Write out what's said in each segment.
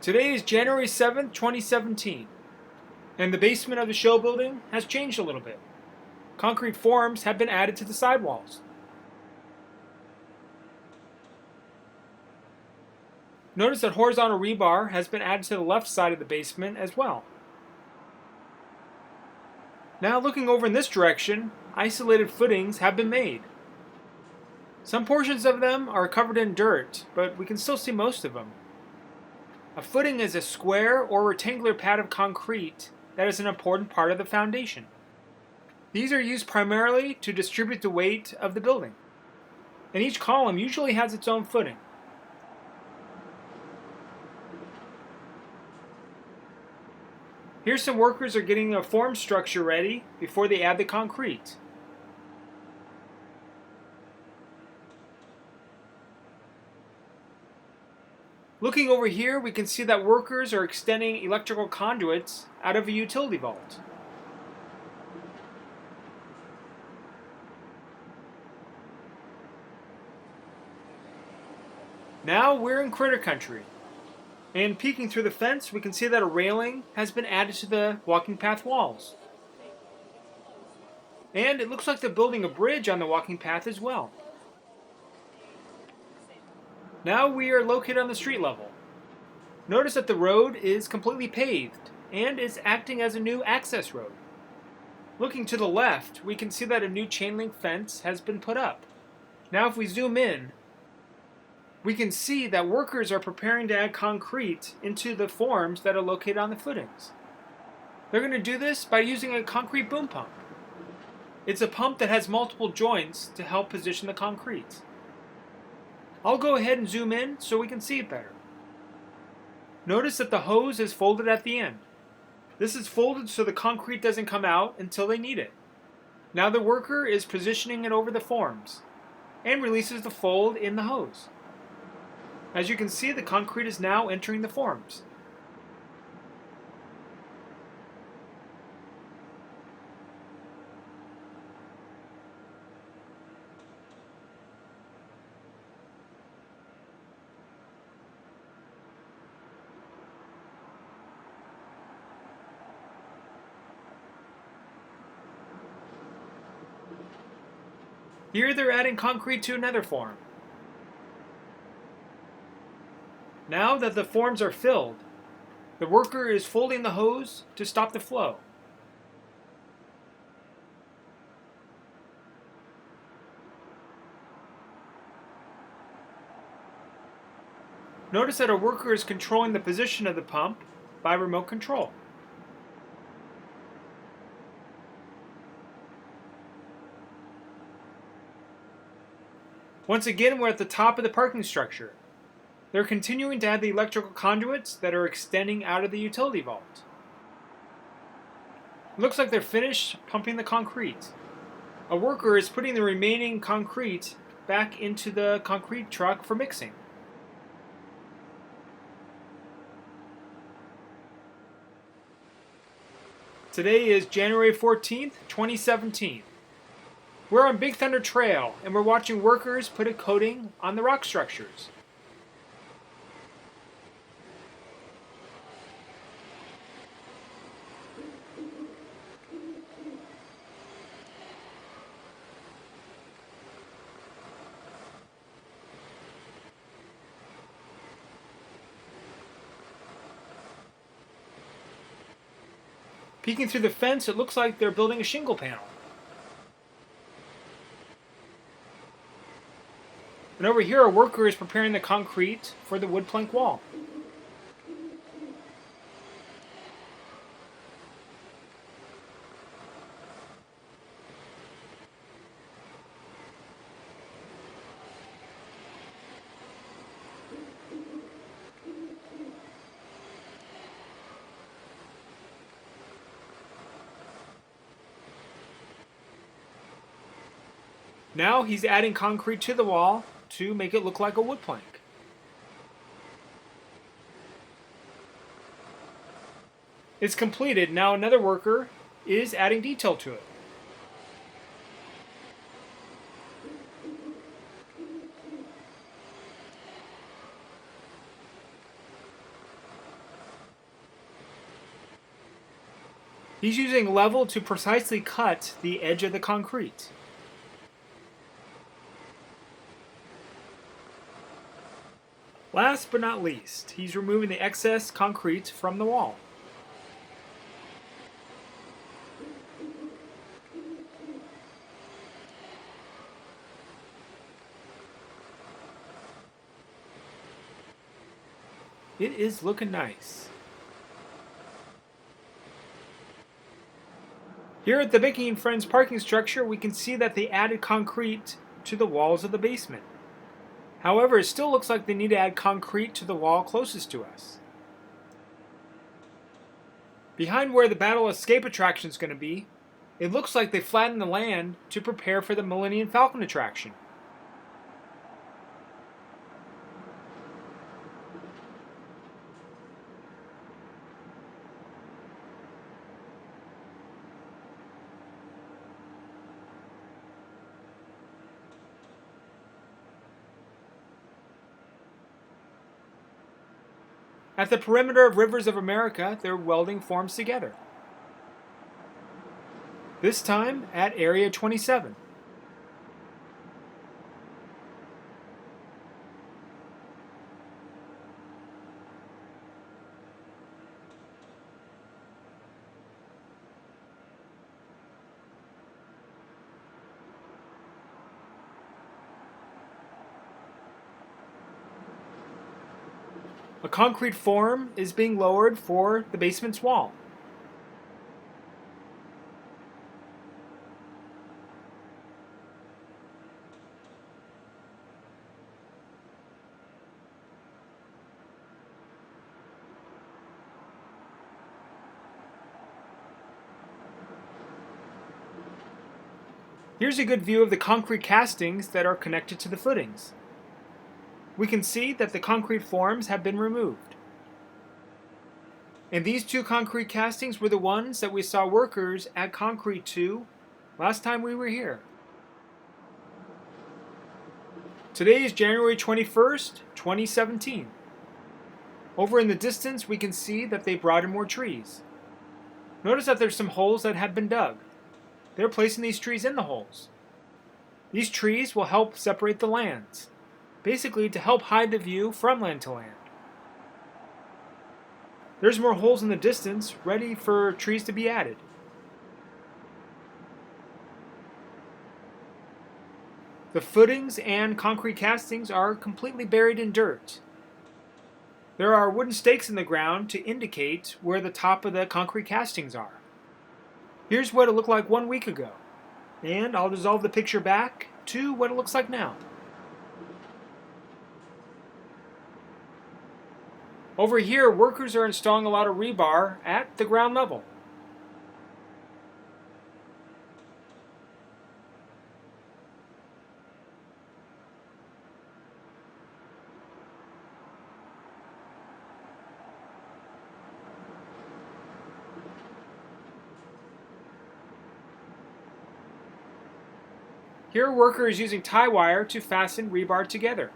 Today is January 7th, 2017, and the basement of the show building has changed a little bit. Concrete forms have been added to the sidewalls. Notice that horizontal rebar has been added to the left side of the basement as well. Now looking over in this direction, isolated footings have been made. Some portions of them are covered in dirt, but we can still see most of them. A footing is a square or rectangular pad of concrete that is an important part of the foundation. These are used primarily to distribute the weight of the building, and each column usually has its own footing. Here some workers are getting a form structure ready before they add the concrete. Looking over here, we can see that workers are extending electrical conduits out of a utility vault. Now we're in critter country, and peeking through the fence, we can see that a railing has been added to the walking path walls. And it looks like they're building a bridge on the walking path as well. Now we are located on the street level. Notice that the road is completely paved and is acting as a new access road. Looking to the left, we can see that a new chain link fence has been put up. Now if we zoom in, we can see that workers are preparing to add concrete into the forms that are located on the footings. They're going to do this by using a concrete boom pump. It's a pump that has multiple joints to help position the concrete. I'll go ahead and zoom in so we can see it better. Notice that the hose is folded at the end. This is folded so the concrete doesn't come out until they need it. Now the worker is positioning it over the forms and releases the fold in the hose. As you can see, the concrete is now entering the forms. Here they're adding concrete to another form. Now that the forms are filled, the worker is folding the hose to stop the flow. Notice that a worker is controlling the position of the pump by remote control. Once again, we're at the top of the parking structure. They're continuing to add the electrical conduits that are extending out of the utility vault. It looks like they're finished pumping the concrete. A worker is putting the remaining concrete back into the concrete truck for mixing. Today is January 14th, 2017. We're on Big Thunder Trail, and we're watching workers put a coating on the rock structures. Peeking through the fence, it looks like they're building a shingle panel. And over here, a worker is preparing the concrete for the wood plank wall. Now he's adding concrete to the wall to make it look like a wood plank. It's completed. Now another worker is adding detail to it. He's using level to precisely cut the edge of the concrete. Last but not least, he's removing the excess concrete from the wall. It is looking nice. Here at the Mickey and Friends parking structure, we can see that they added concrete to the walls of the basement. However, it still looks like they need to add concrete to the wall closest to us. Behind where the Battle Escape attraction is going to be, it looks like they flattened the land to prepare for the Millennium Falcon attraction. At the perimeter of Rivers of America, they're welding forms together. This time at Area 27. A concrete form is being lowered for the basement's wall. Here's a good view of the concrete castings that are connected to the footings. We can see that the concrete forms have been removed. And these two concrete castings were the ones that we saw workers add concrete to last time we were here. Today is January 21st, 2017. Over in the distance, we can see that they brought in more trees. Notice that there's some holes that have been dug. They're placing these trees in the holes. These trees will help separate the lands, basically to help hide the view from land to land. There's more holes in the distance, ready for trees to be added. The footings and concrete castings are completely buried in dirt. There are wooden stakes in the ground to indicate where the top of the concrete castings are. Here's what it looked like 1 week ago, and I'll dissolve the picture back to what it looks like now. Over here, workers are installing a lot of rebar at the ground level. Here, a worker is using tie wire to fasten rebar together.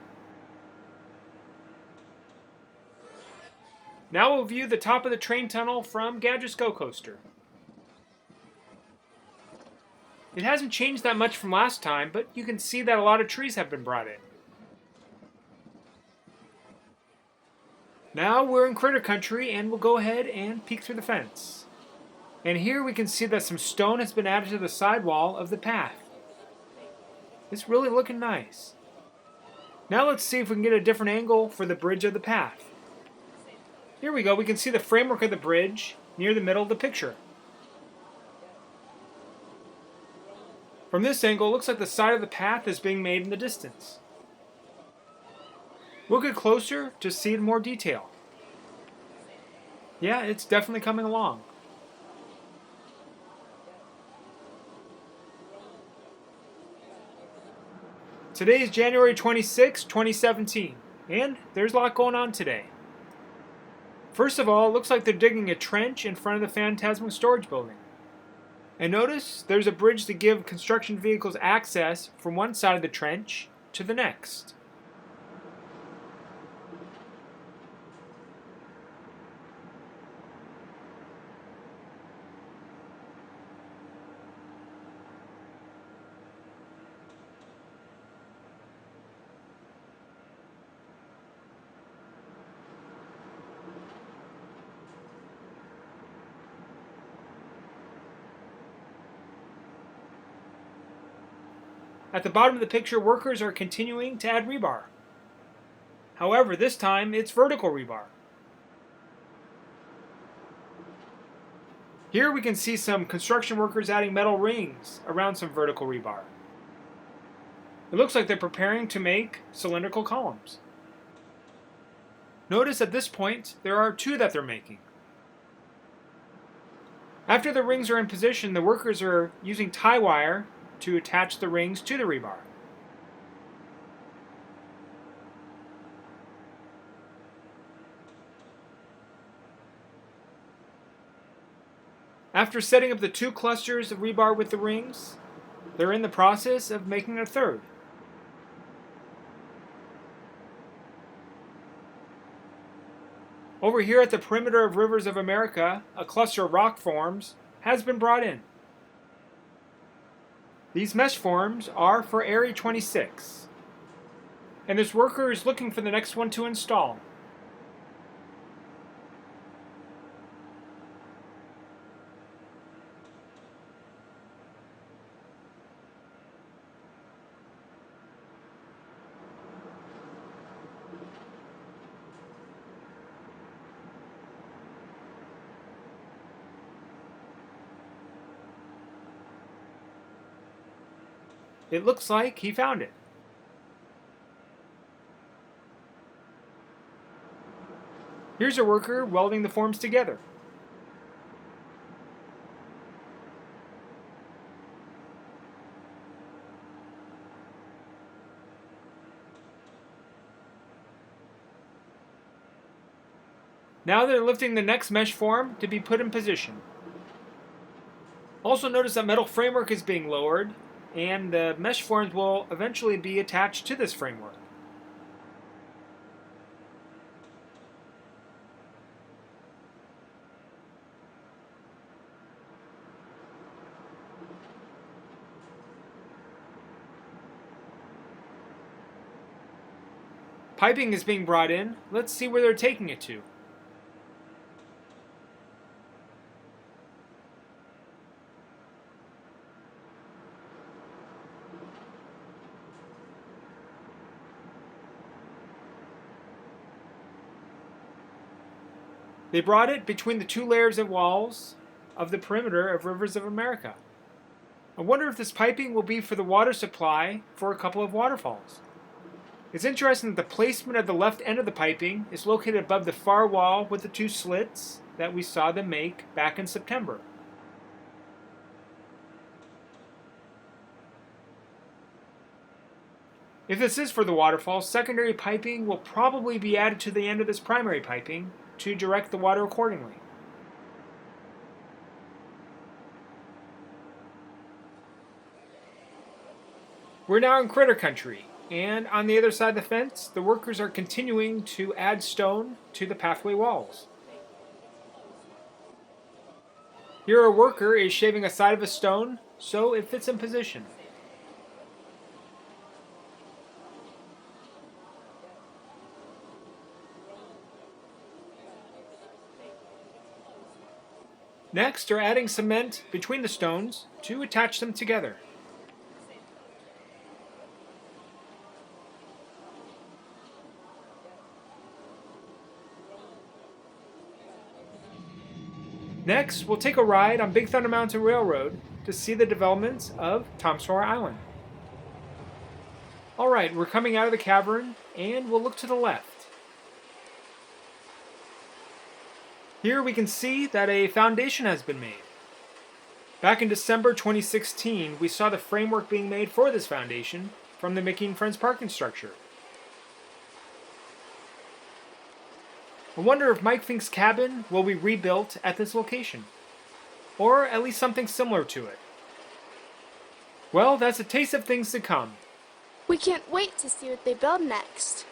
Now we'll view the top of the train tunnel from Gadget's Go Coaster. It hasn't changed that much from last time, but you can see that a lot of trees have been brought in. Now we're in Critter Country, and we'll go ahead and peek through the fence. And here we can see that some stone has been added to the sidewall of the path. It's really looking nice. Now let's see if we can get a different angle for the bridge of the path. Here we go, we can see the framework of the bridge near the middle of the picture. From this angle, it looks like the side of the path is being made in the distance. We'll get closer to see it in more detail. Yeah, it's definitely coming along. Today is January 26, 2017, and there's a lot going on today. First of all, it looks like they're digging a trench in front of the Phantasmic Storage Building. And notice there's a bridge to give construction vehicles access from one side of the trench to the next. At the bottom of the picture, workers are continuing to add rebar. However, this time it's vertical rebar. Here we can see some construction workers adding metal rings around some vertical rebar. It looks like they're preparing to make cylindrical columns. Notice at this point there are two that they're making. After the rings are in position, the workers are using tie wire to attach the rings to the rebar. After setting up the two clusters of rebar with the rings, they're in the process of making a third. Over here at the perimeter of Rivers of America, a cluster of rock forms has been brought in. These mesh forms are for Area 26, and this worker is looking for the next one to install. It looks like he found it. Here's a worker welding the forms together. Now they're lifting the next mesh form to be put in position. Also notice that metal framework is being lowered, and the mesh forms will eventually be attached to this framework. Piping is being brought in. Let's see where they're taking it to. They brought it between the two layers of walls of the perimeter of Rivers of America. I wonder if this piping will be for the water supply for a couple of waterfalls. It's interesting that the placement of the left end of the piping is located above the far wall with the two slits that we saw them make back in September. If this is for the waterfall, secondary piping will probably be added to the end of this primary piping to direct the water accordingly. We're now in critter country, and on the other side of the fence, the workers are continuing to add stone to the pathway walls. Here a worker is shaving a side of a stone so it fits in position. Next, they're adding cement between the stones to attach them together. Next, we'll take a ride on Big Thunder Mountain Railroad to see the developments of Tom Sawyer Island. Alright, we're coming out of the cavern, and we'll look to the left. Here we can see that a foundation has been made. Back in December 2016, we saw the framework being made for this foundation from the Mickey and Friends parking structure. I wonder if Mike Fink's cabin will be rebuilt at this location, or at least something similar to it. Well, that's a taste of things to come. We can't wait to see what they build next.